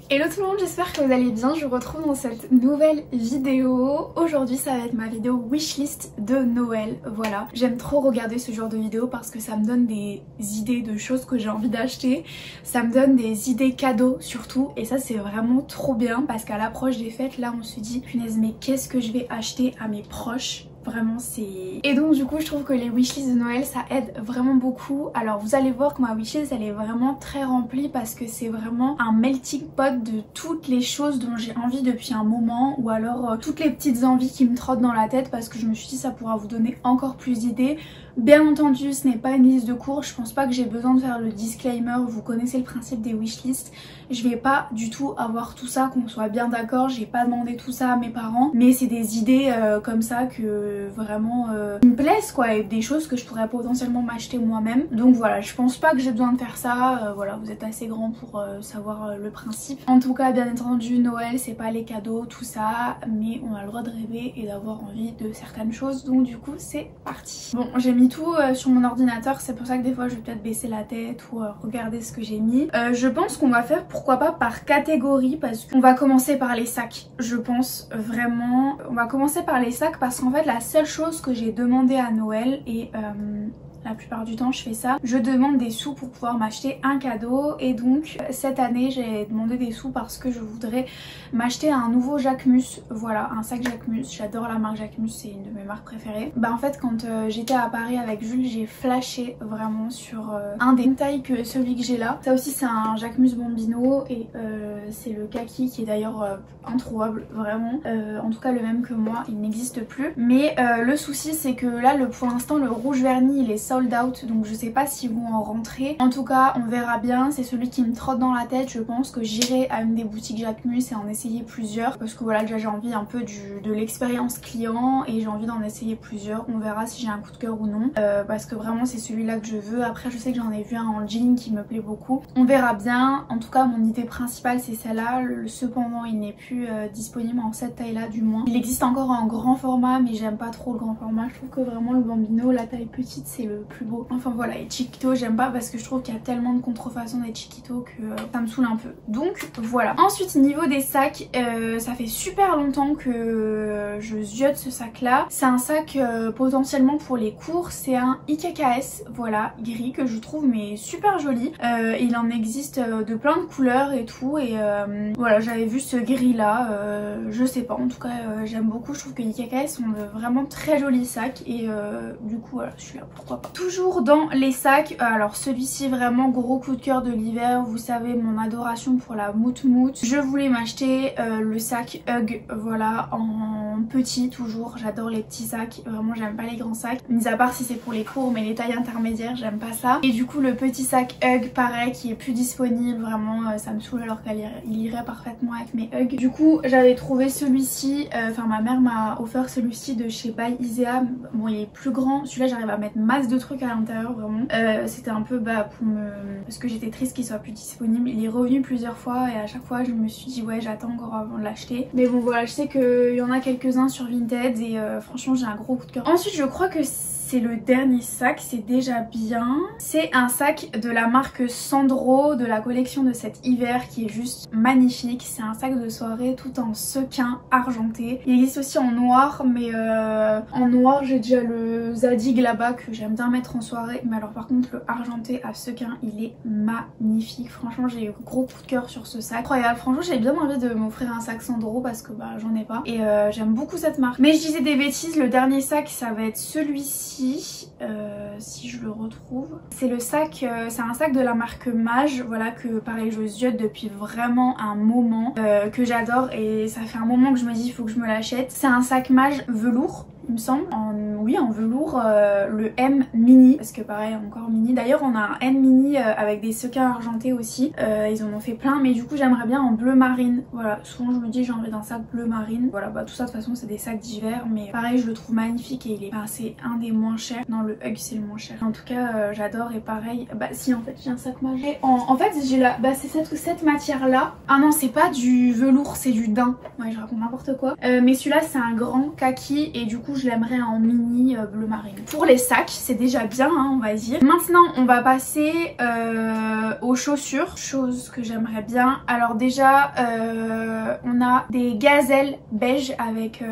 Hello tout le monde, j'espère que vous allez bien, je vous retrouve dans cette nouvelle vidéo. Aujourd'hui ça va être ma vidéo wishlist de Noël, voilà. J'aime trop regarder ce genre de vidéo parce que ça me donne des idées de choses que j'ai envie d'acheter. Ça me donne des idées cadeaux surtout et ça c'est vraiment trop bien parce qu'à l'approche des fêtes là on se dit punaise mais qu'est-ce que je vais acheter à mes proches? Vraiment c'est... Et donc du coup je trouve que les wishlists de Noël ça aide vraiment beaucoup. Alors vous allez voir que ma wishlist elle est vraiment très remplie parce que c'est vraiment un melting pot de toutes les choses dont j'ai envie depuis un moment, ou alors toutes les petites envies qui me trottent dans la tête parce que je me suis dit ça pourra vous donner encore plus d'idées. Bien entendu ce n'est pas une liste de courses, je pense pas que j'ai besoin de faire le disclaimer, vous connaissez le principe des wishlists. Je vais pas du tout avoir tout ça, qu'on soit bien d'accord, j'ai pas demandé tout ça à mes parents, mais c'est des idées comme ça que vraiment me plaisent quoi, et des choses que je pourrais potentiellement m'acheter moi-même. Donc voilà, je pense pas que j'ai besoin de faire ça, voilà, vous êtes assez grand pour savoir le principe. En tout cas bien entendu Noël c'est pas les cadeaux tout ça, mais on a le droit de rêver et d'avoir envie de certaines choses, donc du coup c'est parti. Bon j'ai mis tout sur mon ordinateur, c'est pour ça que des fois je vais peut-être baisser la tête ou regarder ce que j'ai mis. Je pense qu'on va faire pourquoi pas par catégorie parce qu'on va commencer par les sacs. Je pense vraiment on va commencer par les sacs parce qu'en fait la seule chose que j'ai demandé à Noël et la plupart du temps je fais ça, je demande des sous pour pouvoir m'acheter un cadeau, et donc cette année j'ai demandé des sous parce que je voudrais m'acheter un nouveau Jacquemus, voilà, un sac Jacquemus, j'adore la marque Jacquemus, c'est une de mes marques préférées. Bah en fait quand j'étais à Paris avec Jules j'ai flashé vraiment sur un des tailles que celui que j'ai là. Ça aussi c'est un Jacquemus Bambino et c'est le kaki qui est d'ailleurs introuvable vraiment, en tout cas le même que moi il n'existe plus. Mais le souci c'est que là pour l'instant le rouge vernis il est sold out, donc je sais pas s'ils vont en rentrer. En tout cas on verra bien, c'est celui qui me trotte dans la tête. Je pense que j'irai à une des boutiques Jacquemus et en essayer plusieurs parce que voilà déjà j'ai envie un peu de l'expérience client et j'ai envie d'en essayer plusieurs. On verra si j'ai un coup de cœur ou non, parce que vraiment c'est celui-là que je veux. Après je sais que j'en ai vu un en jean qui me plaît beaucoup, on verra bien. En tout cas mon idée principale c'est celle-là. Cependant il n'est plus disponible en cette taille là du moins. Il existe encore en grand format mais j'aime pas trop le grand format. Je trouve que vraiment le Bambino, la taille petite c'est le plus beau. Enfin voilà, et Chiquito j'aime pas parce que je trouve qu'il y a tellement de contrefaçons des Chiquito que ça me saoule un peu. Donc voilà. Ensuite niveau des sacs, ça fait super longtemps que je ziote ce sac là. C'est un sac potentiellement pour les cours, c'est un IKKS, voilà, gris que je trouve mais super joli. Il en existe de plein de couleurs et tout, et voilà j'avais vu ce gris là, je sais pas, en tout cas j'aime beaucoup. Je trouve que IKKS sont de vraiment très jolis sacs et du coup voilà je suis là, pourquoi pas. Toujours dans les sacs, alors celui-ci vraiment gros coup de cœur de l'hiver, vous savez mon adoration pour la Mout Mout. Je voulais m'acheter le sac Hug, voilà, en petit toujours, j'adore les petits sacs, vraiment j'aime pas les grands sacs, mis à part si c'est pour les cours, mais les tailles intermédiaires j'aime pas ça. Et du coup le petit sac Hug pareil qui est plus disponible, vraiment ça me saoule alors qu'il irait parfaitement avec mes Hug. Du coup j'avais trouvé celui-ci, enfin ma mère m'a offert celui-ci de chez By Isea. Bon il est plus grand, celui-là j'arrive à mettre masse de trucs à l'intérieur vraiment. C'était un peu pour me... parce que j'étais triste qu'il soit plus disponible. Il est revenu plusieurs fois et à chaque fois je me suis dit ouais j'attends encore avant de l'acheter. Mais bon voilà, je sais qu'il y en a quelques-uns sur Vinted et franchement j'ai un gros coup de cœur. Ensuite je crois que c'est le dernier sac, c'est déjà bien. C'est un sac de la marque Sandro, de la collection de cet hiver qui est juste magnifique. C'est un sac de soirée tout en sequin argenté. Il existe aussi en noir, mais en noir j'ai déjà le Zadig là-bas que j'aime bien mettre en soirée. Mais alors par contre le argenté à sequin il est magnifique. Franchement j'ai eu gros coup de cœur sur ce sac. Incroyable, franchement j'ai bien envie de m'offrir un sac Sandro parce que bah j'en ai pas. Et j'aime beaucoup cette marque. Mais je disais des bêtises, le dernier sac ça va être celui-ci. Si je le retrouve, c'est le sac, c'est un sac de la marque Mage, voilà, que pareil je ziote depuis vraiment un moment, que j'adore et ça fait un moment que je me dis il faut que je me l'achète. C'est un sac Mage velours il me semble, oui en velours, le M mini, parce que pareil encore mini. D'ailleurs on a un M mini avec des sequins argentés aussi, ils en ont fait plein, mais du coup j'aimerais bien en bleu marine. Voilà, souvent je me dis j'ai envie d'un sac bleu marine. Voilà, bah tout ça de toute façon c'est des sacs d'hiver, mais pareil je le trouve magnifique et il est, enfin, c'est un des moins chers. Non le Hug c'est le moins cher. En tout cas j'adore, et pareil, bah si en fait j'ai un sac Mage. En fait j'ai la, bah c'est cette matière là. Ah non c'est pas du velours, c'est du daim. Ouais je raconte n'importe quoi. Mais celui-là c'est un grand kaki et du coup coup je l'aimerais en mini bleu marine. Pour les sacs c'est déjà bien hein, on va dire. Maintenant on va passer aux chaussures, chose que j'aimerais bien. Alors déjà on a des gazelles beige avec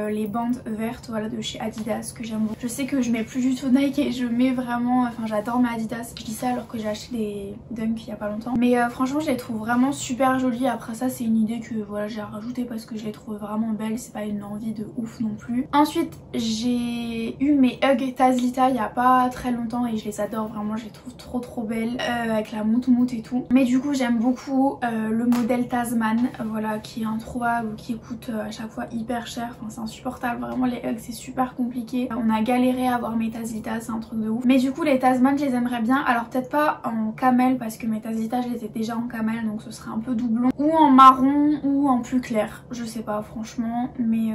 les bandes vertes voilà de chez Adidas que j'aime beaucoup. Je sais que je mets plus du tout Nike et je mets vraiment, enfin j'adore mes Adidas. Je dis ça alors que j'ai acheté des Dunk il y a pas longtemps. Mais franchement je les trouve vraiment super jolies. Après ça c'est une idée que voilà j'ai rajoutée parce que je les trouve vraiment belles. C'est pas une envie de ouf non plus. Ensuite j'ai eu mes Hug Tazlita il y a pas très longtemps et je les adore vraiment. Je les trouve trop belles avec la moute et tout. Mais du coup j'aime beaucoup le modèle Tasman voilà qui est introuvable ou qui coûte à chaque fois hyper cher. Enfin c'est insupportable vraiment les Hug c'est super compliqué. On a galéré à avoir mes Tazlita c'est un truc de ouf. Mais du coup les Tasman je les aimerais bien. Alors peut-être pas en camel parce que mes Tazlita je les ai déjà en camel donc ce serait un peu doublon. Ou en marron ou en plus clair. Je sais pas franchement mais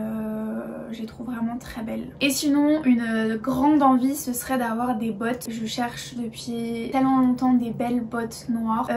je les trouve vraiment très belles. Et sinon une grande envie ce serait d'avoir des bottes. Je cherche depuis tellement longtemps des belles bottes noires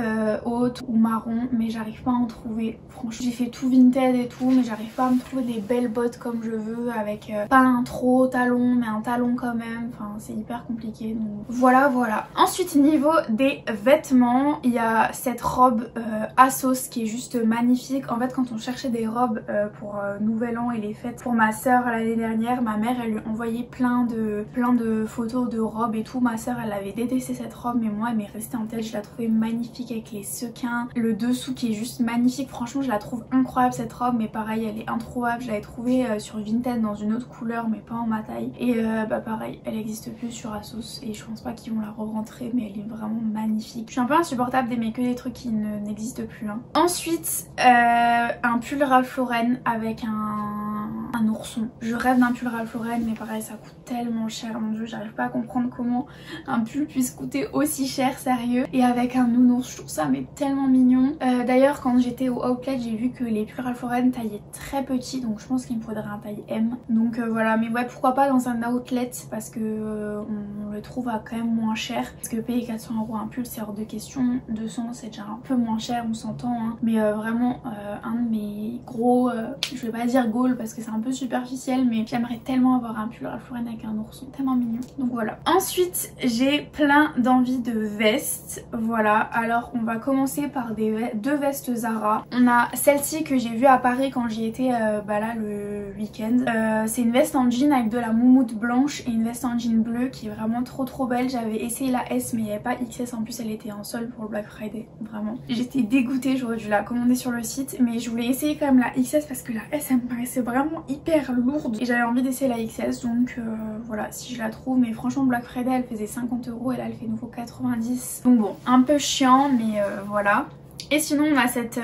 hautes ou marron mais j'arrive pas à en trouver. Franchement j'ai fait tout Vinted et tout mais j'arrive pas à me trouver des belles bottes comme je veux avec pas un trop talon mais un talon quand même. Enfin c'est hyper compliqué donc voilà. Ensuite niveau des vêtements il y a cette robe Assos qui est juste magnifique. En fait quand on cherchait des robes pour Nouvel An et les fêtes pour ma soeur l'année dernière, ma mère elle lui envoyait plein de photos de robes et tout. Ma soeur elle avait détesté cette robe mais moi elle m'est restée en tête. Je la trouvais magnifique avec les sequins, le dessous qui est juste magnifique. Franchement je la trouve incroyable cette robe mais pareil elle est introuvable. Je l'avais trouvée sur Vinted dans une autre couleur mais pas en ma taille. Et bah pareil elle existe plus sur Assos et je pense pas qu'ils vont la re-rentrer mais elle est vraiment magnifique. Je suis un peu insupportable d'aimer que des trucs qui n'existent plus hein. Ensuite un pull Ralph Lauren avec un ourson. Je rêve d'un pull Ralph Lauren mais pareil ça coûte tellement cher mon dieu. J'arrive pas à comprendre comment un pull puisse coûter aussi cher sérieux. Et avec un nounours je trouve ça mais tellement mignon. D'ailleurs quand j'étais au Outlet j'ai vu que les pulls Ralph Lauren taillaient très petit donc je pense qu'il me faudrait un taille M. Donc voilà mais ouais pourquoi pas dans un outlet parce que on le trouve à quand même moins cher. Parce que payer 400 € un pull c'est hors de question. 200 c'est déjà un peu moins cher on s'entend hein. Mais vraiment un de mes gros je vais pas dire goal parce que c'est un peu superficiel mais j'aimerais tellement avoir un pull Ralph Lauren avec un ourson tellement mignon. Donc voilà. Ensuite j'ai plein d'envie de vestes. Voilà alors on va commencer par deux vestes Zara. On a celle-ci que j'ai vue à Paris quand j'y étais bah là le week-end. C'est une veste en jean avec de la moumoute blanche et une veste en jean bleu qui est vraiment trop belle. J'avais essayé la S mais il n'y avait pas XS en plus elle était en solde pour le Black Friday vraiment. J'étais dégoûtée j'aurais dû la commander sur le site mais je voulais essayer quand même la XS parce que la S elle me paraissait vraiment hyper lourde et j'avais envie d'essayer la XS donc voilà si je la trouve. Mais franchement Black Friday elle faisait 50 € et là elle fait nouveau 90 donc bon un peu chiant mais voilà. Et sinon on a cette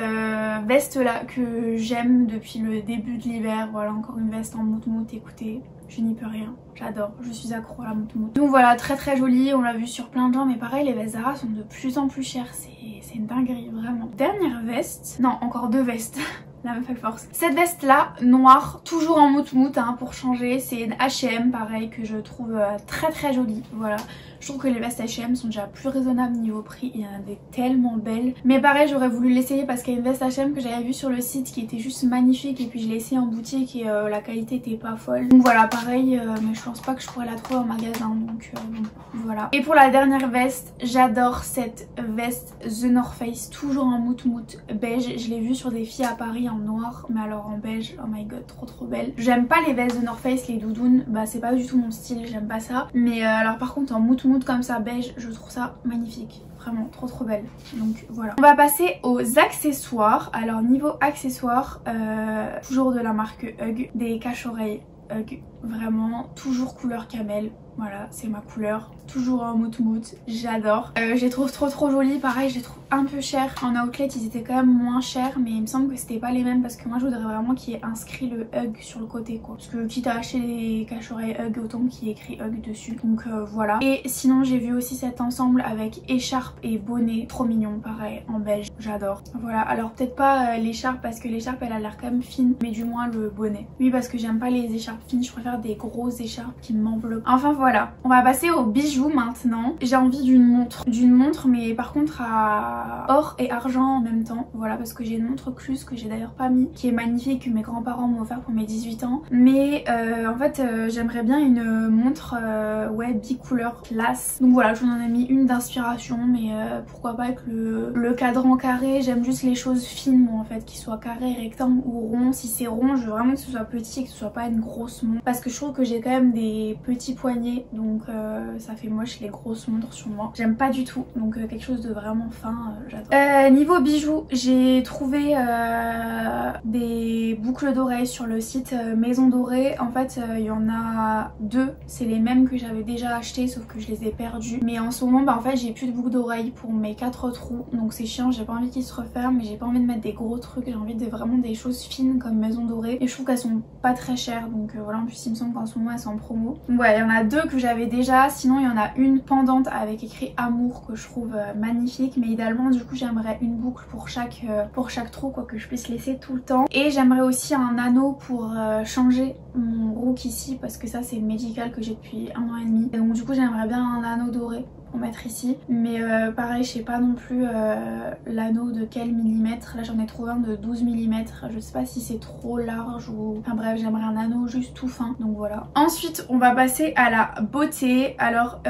veste là que j'aime depuis le début de l'hiver. Voilà encore une veste en moute écoutez je n'y peux rien, j'adore, je suis accro à la moute. Donc voilà très jolie, on l'a vu sur plein de gens mais pareil les vestes Zara sont de plus en plus chères, c'est une dinguerie vraiment. Dernière veste, non encore deux vestes. La meuf elle force. Cette veste là, noire, toujours en moute hein, pour changer, c'est une H&M pareil que je trouve très jolie, voilà. Je trouve que les vestes H&M sont déjà plus raisonnables niveau prix, il y en a des tellement belles. Mais pareil j'aurais voulu l'essayer parce qu'il y a une veste H&M que j'avais vue sur le site qui était juste magnifique et puis je l'ai essayée en boutique et la qualité était pas folle. Donc voilà pareil mais je pense pas que je pourrais la trouver en magasin donc voilà. Et pour la dernière veste, j'adore cette veste The North Face, toujours en moute beige. Je l'ai vue sur des filles à Paris en noir mais alors en beige, oh my god trop belle. J'aime pas les vestes The North Face, les doudounes, bah c'est pas du tout mon style, j'aime pas ça. Mais alors par contre en moute comme ça beige je trouve ça magnifique, vraiment trop belle. Donc voilà. On va passer aux accessoires. Alors niveau accessoires toujours de la marque Hug, des cache-oreilles Hug, vraiment toujours couleur camel. Voilà c'est ma couleur, toujours en moute j'adore. Je les trouve trop jolies, pareil je les trouve un peu chères. En outlet ils étaient quand même moins chers mais il me semble que c'était pas les mêmes parce que moi je voudrais vraiment qu'il y ait inscrit le Hug sur le côté quoi. Parce que quitte à acheter les cache-oreilles Hug autant qu'il y ait écrit Hug dessus. Donc voilà. Et sinon j'ai vu aussi cet ensemble avec écharpe et bonnet, trop mignon pareil en beige, j'adore. Voilà alors peut-être pas l'écharpe parce que l'écharpe elle a l'air quand même fine mais du moins le bonnet. Oui parce que j'aime pas les écharpes fines, je préfère des grosses écharpes qui m'enveloppent. Enfin voilà. On va passer aux bijoux maintenant. J'ai envie d'une montre mais par contre à or et argent en même temps. Voilà, parce que j'ai une montre Cluse que j'ai d'ailleurs pas mis, qui est magnifique, que mes grands-parents m'ont offert pour mes 18 ans. Mais en fait j'aimerais bien une montre ouais bicouleur classe. Donc voilà, je vous en ai mis une d'inspiration, mais pourquoi pas avec le cadran carré. J'aime juste les choses fines moi en fait, qui soient carrés, rectangles ou ronds. Si c'est rond, je veux vraiment que ce soit petit et que ce soit pas une grosse montre, parce que je trouve que j'ai quand même des petits poignets, donc ça fait moche les grosses montres sur moi. J'aime pas du tout, donc quelque chose de vraiment fin, j'adore. Niveau bijoux, j'ai trouvé des boucles d'oreilles sur le site Maison Dorée. En fait il y en a deux, c'est les mêmes que j'avais déjà acheté sauf que je les ai perdus. Mais en ce moment bah en fait j'ai plus de boucles d'oreilles pour mes 4 trous, donc c'est chiant, j'ai pas envie qu'ils se referment, mais j'ai pas envie de mettre des gros trucs, j'ai envie de vraiment des choses fines comme Maison Dorée, et je trouve qu'elles sont pas très chères, donc voilà. En plus il me semble qu'en ce moment elles sont en promo. Donc ouais, il y en a deux que j'avais déjà, sinon il y en a une pendante avec écrit amour que je trouve magnifique, mais idéalement du coup j'aimerais une boucle pour chaque trou quoi, que je puisse laisser tout le temps. Et j'aimerais aussi un anneau pour changer mon rook ici, parce que ça c'est le médical que j'ai depuis 1 an et demi, et donc du coup j'aimerais bien un anneau doré pour mettre ici, mais pareil je sais pas non plus l'anneau de quel millimètre. Là j'en ai trouvé un de 12 mm, je sais pas si c'est trop large ou... Enfin bref, j'aimerais un anneau juste tout fin, donc voilà. Ensuite on va passer à la beauté. Alors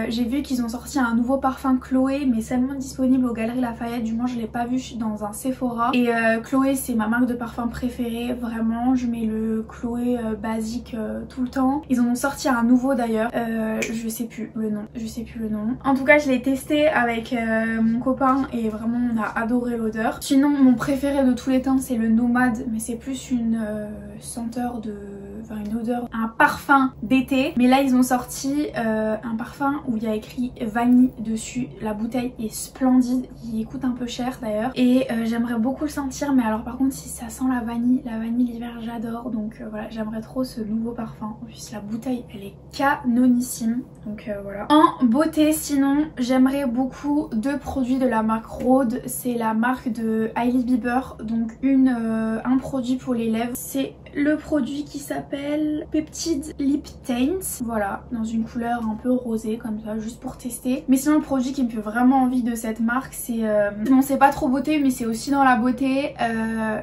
j'ai vu qu'ils ont sorti un nouveau parfum Chloé, mais seulement disponible aux Galeries Lafayette, du moins je l'ai pas vu dans un Sephora. Et Chloé c'est ma marque de parfum préférée, vraiment je mets le Chloé basique tout le temps. Ils en ont sorti un nouveau d'ailleurs, je sais plus le nom. En tout cas je l'ai testé avec mon copain et vraiment on a adoré l'odeur. Sinon mon préféré de tous les temps c'est le Nomade, mais c'est plus une senteur de... Enfin une odeur, un parfum d'été. Mais là ils ont sorti un parfum où il y a écrit vanille dessus. La bouteille est splendide, il coûte un peu cher d'ailleurs. Et j'aimerais beaucoup le sentir, mais alors par contre si ça sent la vanille l'hiver j'adore. Donc voilà, j'aimerais trop ce nouveau parfum. En plus la bouteille elle est canonissime. Donc voilà. En beauté sinon j'aimerais beaucoup deux produits de la marque Rhode. C'est la marque de Hailey Bieber. Donc un produit pour les lèvres. C'est le produit qui s'appelle Peptide Lip Taint. Voilà, dans une couleur un peu rosée comme ça, juste pour tester. Mais sinon le produit qui me fait vraiment envie de cette marque c'est... Bon c'est pas trop beauté mais c'est aussi dans la beauté.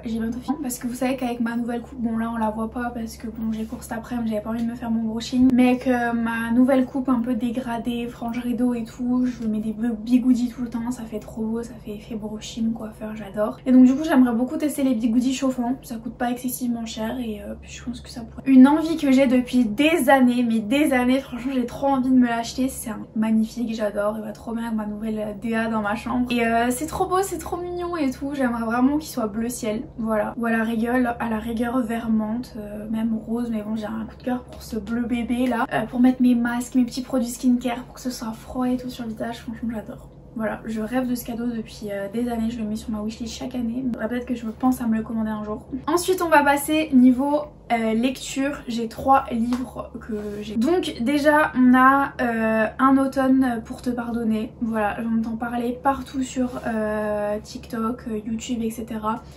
J'ai bientôt fini parce que vous savez qu'avec ma nouvelle coupe, bon là on la voit pas parce que bon j'ai cours cet après-midi, j'avais pas envie de me faire mon brushing. Mais avec ma nouvelle coupe un peu dégradée, frange rideau et tout, je mets des bigoudis tout le temps, ça fait trop beau, ça fait effet brushing, coiffeur, j'adore. Et donc du coup j'aimerais beaucoup tester les bigoudis chauffants, ça coûte pas excessivement cher et puis je pense que ça pourrait... Une envie que j'ai depuis des années, mais des années, franchement j'ai trop envie de me l'acheter, c'est un magnifique, j'adore, il va trop bien avec ma nouvelle DA dans ma chambre. Et c'est trop beau, c'est trop mignon et tout, j'aimerais vraiment qu'il soit bleu ciel, voilà. Ou à la rigueur vert menthe, même rose, mais bon j'ai un coup de cœur pour ce bleu bébé là, pour mettre mes masques, mes petits produits skincare, pour que ce soit froid et tout sur le visage, franchement j'adore. Voilà, je rêve de ce cadeau depuis des années, je le mets sur ma wishlist chaque année. Peut-être que je pense à me le commander un jour. Ensuite on va passer niveau lecture, j'ai 3 livres que j'ai. Donc déjà on a Un automne pour te pardonner. Voilà, j'en entends parler partout sur TikTok, YouTube, etc.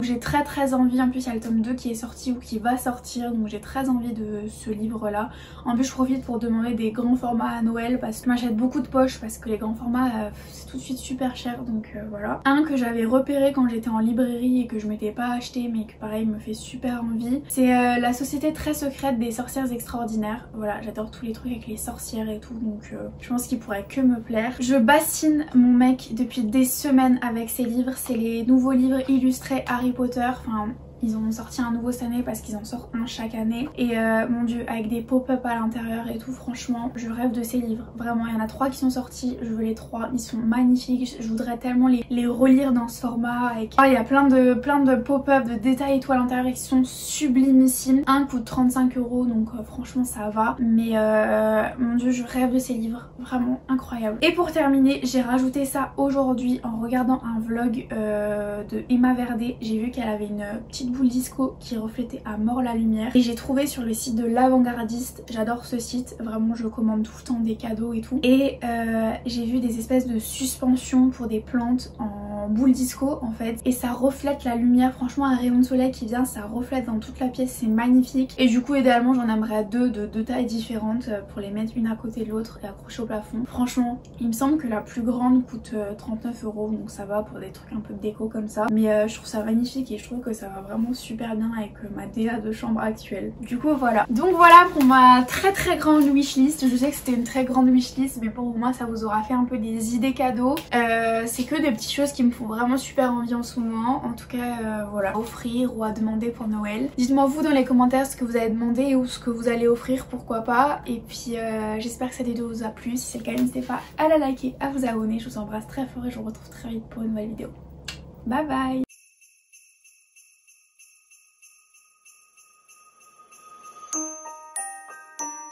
J'ai très envie, en plus il y a le tome 2 qui est sorti ou qui va sortir, donc j'ai très envie de ce livre là. En plus je profite pour demander des grands formats à Noël parce que je m'achète beaucoup de poches parce que les grands formats c'est tout de suite super cher, donc voilà. Un que j'avais repéré quand j'étais en librairie et que je m'étais pas acheté mais que pareil me fait super envie, c'est La société très secrète des sorcières extraordinaires. Voilà, j'adore tous les trucs avec les sorcières et tout, donc je pense qu'il pourrait que me plaire. Je bassine mon mec depuis des semaines avec ces livres, c'est les nouveaux livres illustrés Harry Potter, enfin... Ils ont sorti un nouveau cette année parce qu'ils en sortent un chaque année. Et mon dieu, avec des pop-up à l'intérieur et tout, franchement, je rêve de ces livres. Vraiment, il y en a 3 qui sont sortis, je veux les 3, ils sont magnifiques. Je voudrais tellement les relire dans ce format. Avec... il y a plein de pop-up, de détails et tout à l'intérieur qui sont sublimissimes. Un coûte 35 €, donc franchement ça va. Mais mon dieu, je rêve de ces livres, vraiment incroyable. Et pour terminer, j'ai rajouté ça aujourd'hui en regardant un vlog de Emma Verdé. J'ai vu qu'elle avait une petite boule disco qui reflétait à mort la lumière et j'ai trouvé sur le site de l'Avant-Gardiste, j'adore ce site, vraiment je commande tout le temps des cadeaux et tout, et j'ai vu des espèces de suspensions pour des plantes en en boule disco en fait et ça reflète la lumière. Franchement un rayon de soleil qui vient, ça reflète dans toute la pièce, c'est magnifique. Et du coup idéalement j'en aimerais deux de deux tailles différentes pour les mettre une à côté de l'autre et accrocher au plafond. Franchement il me semble que la plus grande coûte 39 €, donc ça va pour des trucs un peu de déco comme ça. Mais je trouve ça magnifique et je trouve que ça va vraiment super bien avec ma DA de chambre actuelle. Du coup voilà. Donc voilà pour ma très grande wishlist. Je sais que c'était une très grande wishlist mais pour moi ça vous aura fait un peu des idées cadeaux. C'est que des petites choses qui me font vraiment super envie en ce moment. En tout cas voilà, à offrir ou à demander pour Noël. Dites-moi vous dans les commentaires ce que vous avez demandé ou ce que vous allez offrir, pourquoi pas. Et puis j'espère que cette vidéo vous a plu. Si c'est le cas n'hésitez pas à la liker, à vous abonner. Je vous embrasse très fort et je vous retrouve très vite pour une nouvelle vidéo. Bye bye.